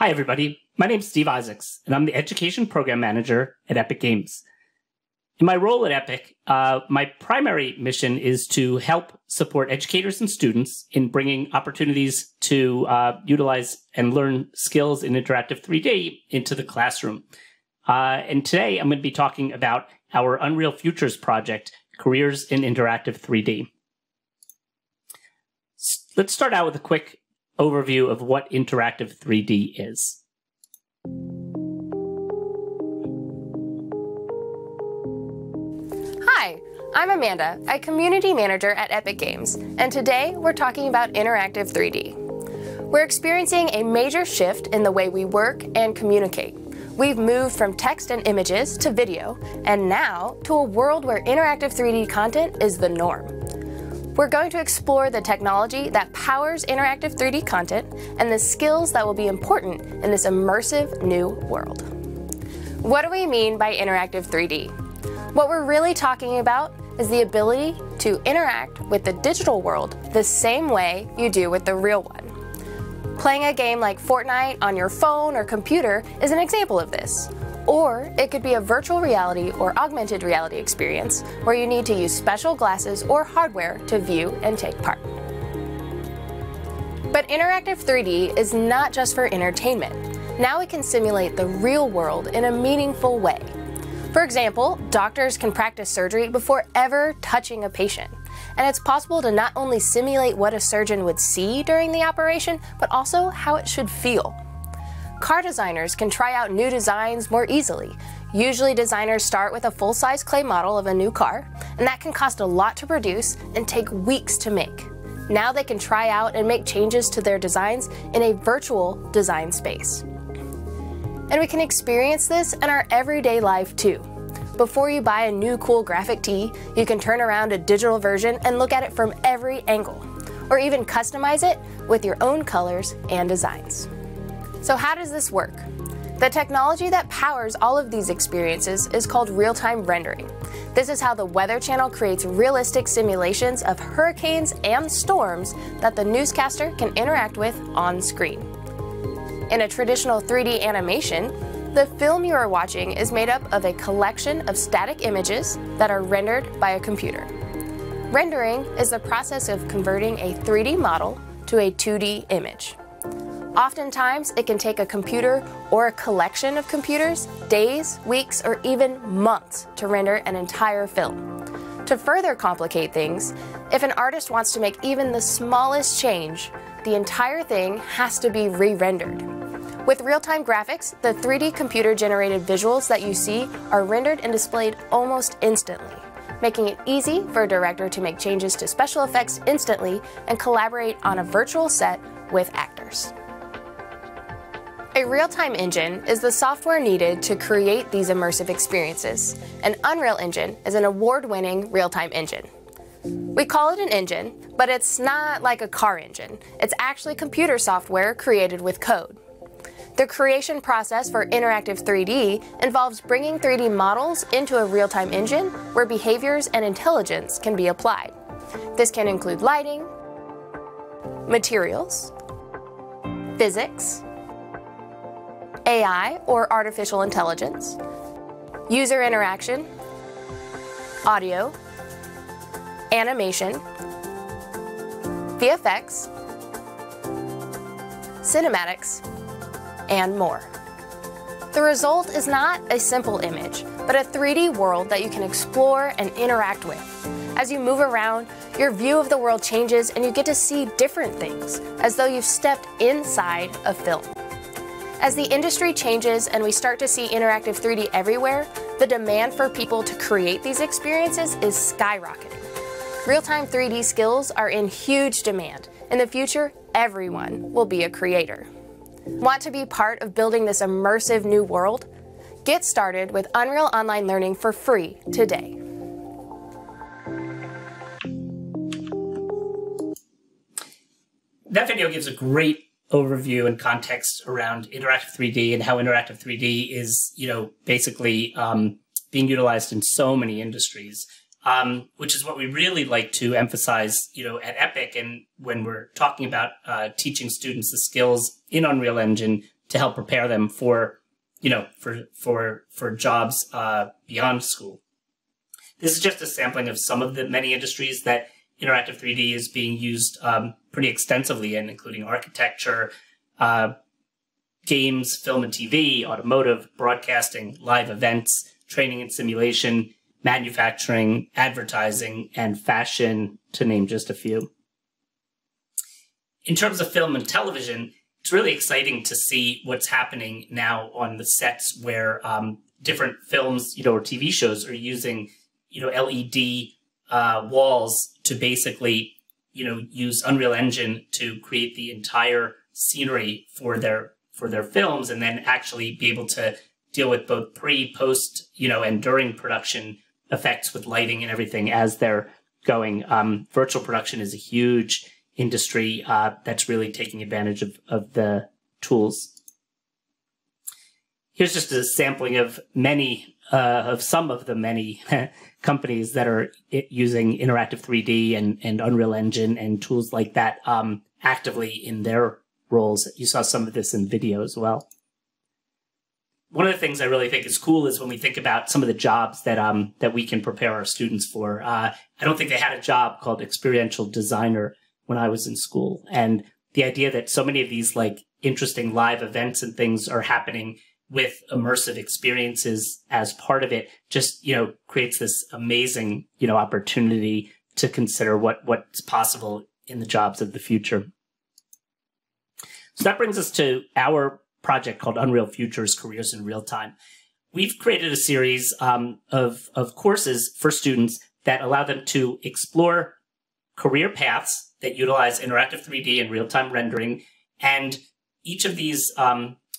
Hi, everybody. My name's Steve Isaacs, and I'm the Education Program Manager at Epic Games. In my role at Epic, my primary mission is to help support educators and students in bringing opportunities to utilize and learn skills in interactive 3D into the classroom. And today, I'm going to be talking about our Unreal Futures project, Careers in Interactive 3D. Let's start out with a quick overview of what interactive 3D is. Hi, I'm Amanda, a community manager at Epic Games, and today we're talking about interactive 3D. We're experiencing a major shift in the way we work and communicate. We've moved from text and images to video, and now to a world where interactive 3D content is the norm. We're going to explore the technology that powers interactive 3D content and the skills that will be important in this immersive new world. What do we mean by interactive 3D? What we're really talking about is the ability to interact with the digital world the same way you do with the real one. Playing a game like Fortnite on your phone or computer is an example of this. Or it could be a virtual reality or augmented reality experience where you need to use special glasses or hardware to view and take part. But interactive 3D is not just for entertainment. Now we can simulate the real world in a meaningful way. For example, doctors can practice surgery before ever touching a patient. And it's possible to not only simulate what a surgeon would see during the operation, but also how it should feel. Car designers can try out new designs more easily. Usually designers start with a full-size clay model of a new car, and that can cost a lot to produce and take weeks to make. Now they can try out and make changes to their designs in a virtual design space. And we can experience this in our everyday life too. Before you buy a new cool graphic tee, you can turn around a digital version and look at it from every angle, or even customize it with your own colors and designs. So how does this work? The technology that powers all of these experiences is called real-time rendering. This is how the Weather Channel creates realistic simulations of hurricanes and storms that the newscaster can interact with on screen. In a traditional 3D animation, the film you are watching is made up of a collection of static images that are rendered by a computer. Rendering is the process of converting a 3D model to a 2D image. Oftentimes, it can take a computer or a collection of computers days, weeks, or even months to render an entire film. To further complicate things, if an artist wants to make even the smallest change, the entire thing has to be re-rendered. With real-time graphics, the 3D computer-generated visuals that you see are rendered and displayed almost instantly, making it easy for a director to make changes to special effects instantly and collaborate on a virtual set with actors. A real-time engine is the software needed to create these immersive experiences. An Unreal Engine is an award-winning real-time engine. We call it an engine, but it's not like a car engine. It's actually computer software created with code. The creation process for interactive 3D involves bringing 3D models into a real-time engine where behaviors and intelligence can be applied. This can include lighting, materials, physics, AI or artificial intelligence, user interaction, audio, animation, VFX, cinematics, and more. The result is not a simple image, but a 3D world that you can explore and interact with. As you move around, your view of the world changes and you get to see different things, as though you've stepped inside a film. As the industry changes and we start to see interactive 3D everywhere, the demand for people to create these experiences is skyrocketing. Real-time 3D skills are in huge demand. In the future, everyone will be a creator. Want to be part of building this immersive new world? Get started with Unreal Online Learning for free today. That video gives a great overview and context around interactive 3D and how interactive 3D is, basically being utilized in so many industries, which is what we really like to emphasize, at Epic. And when we're talking about teaching students the skills in Unreal Engine to help prepare them for, for jobs beyond school. This is just a sampling of some of the many industries that interactive 3D is being used pretty extensively in, including architecture, games, film and TV, automotive, broadcasting, live events, training and simulation, manufacturing, advertising, and fashion, to name just a few. In terms of film and television, it's really exciting to see what's happening now on the sets where different films, or TV shows are using, LED walls to basically, use Unreal Engine to create the entire scenery for their films, and then actually be able to deal with both pre, post, and during production effects with lighting and everything as they're going. Virtual production is a huge industry that's really taking advantage of the tools. Here's just a sampling of some of the many companies that are using interactive 3D and Unreal Engine and tools like that actively in their roles. You saw some of this in video as well. One of the things I really think is cool is when we think about some of the jobs that we can prepare our students for. I don't think they had a job called Experiential Designer when I was in school. And the idea that so many of these interesting live events and things are happening with immersive experiences as part of it just, creates this amazing, opportunity to consider what's possible in the jobs of the future. So that brings us to our project called Unreal Futures Careers in Real Time. We've created a series of courses for students that allow them to explore career paths that utilize interactive 3D and real-time rendering. And each of these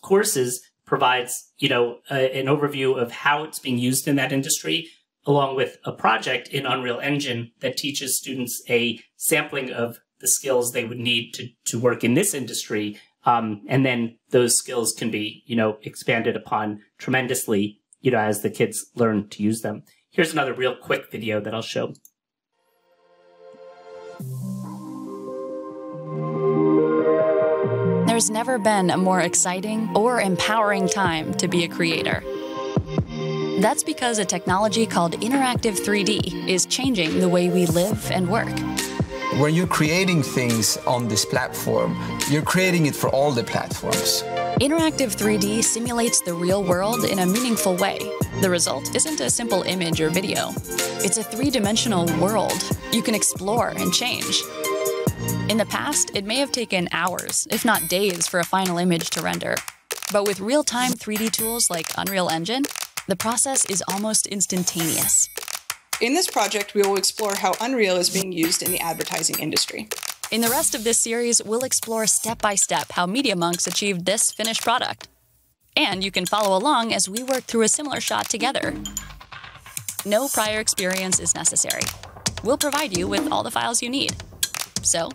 courses provides, an overview of how it's being used in that industry, along with a project in Unreal Engine that teaches students a sampling of the skills they would need to work in this industry. And then those skills can be, expanded upon tremendously, as the kids learn to use them. Here's another real quick video that I'll show. There's never been a more exciting or empowering time to be a creator. That's because a technology called interactive 3D is changing the way we live and work. When you're creating things on this platform, you're creating it for all the platforms. Interactive 3D simulates the real world in a meaningful way. The result isn't a simple image or video. It's a three-dimensional world you can explore and change. In the past, it may have taken hours, if not days, for a final image to render. But with real-time 3D tools like Unreal Engine, the process is almost instantaneous. In this project, we will explore how Unreal is being used in the advertising industry. In the rest of this series, we'll explore step-by-step how Media Monks achieved this finished product. And you can follow along as we work through a similar shot together. No prior experience is necessary. We'll provide you with all the files you need. So,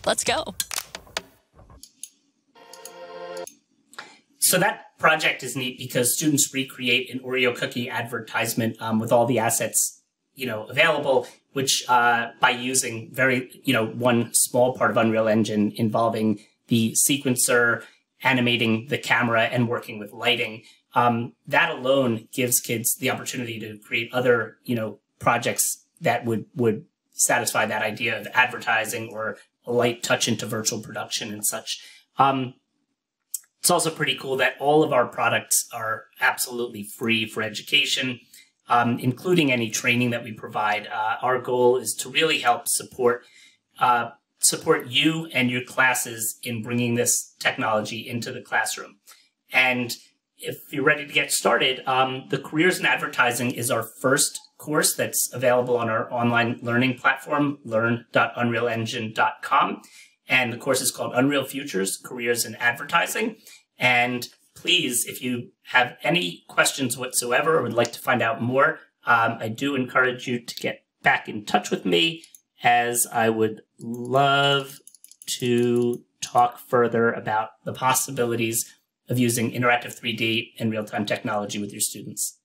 let's go. So that project is neat because students recreate an Oreo cookie advertisement with all the assets available, which by using one small part of Unreal Engine involving the sequencer, animating the camera, and working with lighting. That alone gives kids the opportunity to create other, projects that would satisfy that idea of advertising or a light touch into virtual production and such. It's also pretty cool that all of our products are absolutely free for education, including any training that we provide. Our goal is to really help support you and your classes in bringing this technology into the classroom. And if you're ready to get started, the Careers in Advertising is our first course that's available on our online learning platform, learn.unrealengine.com. And the course is called Unreal Futures, Careers in Advertising. And please, if you have any questions whatsoever or would like to find out more, I do encourage you to get back in touch with me, as I would love to talk further about the possibilities of using interactive 3D and real-time technology with your students.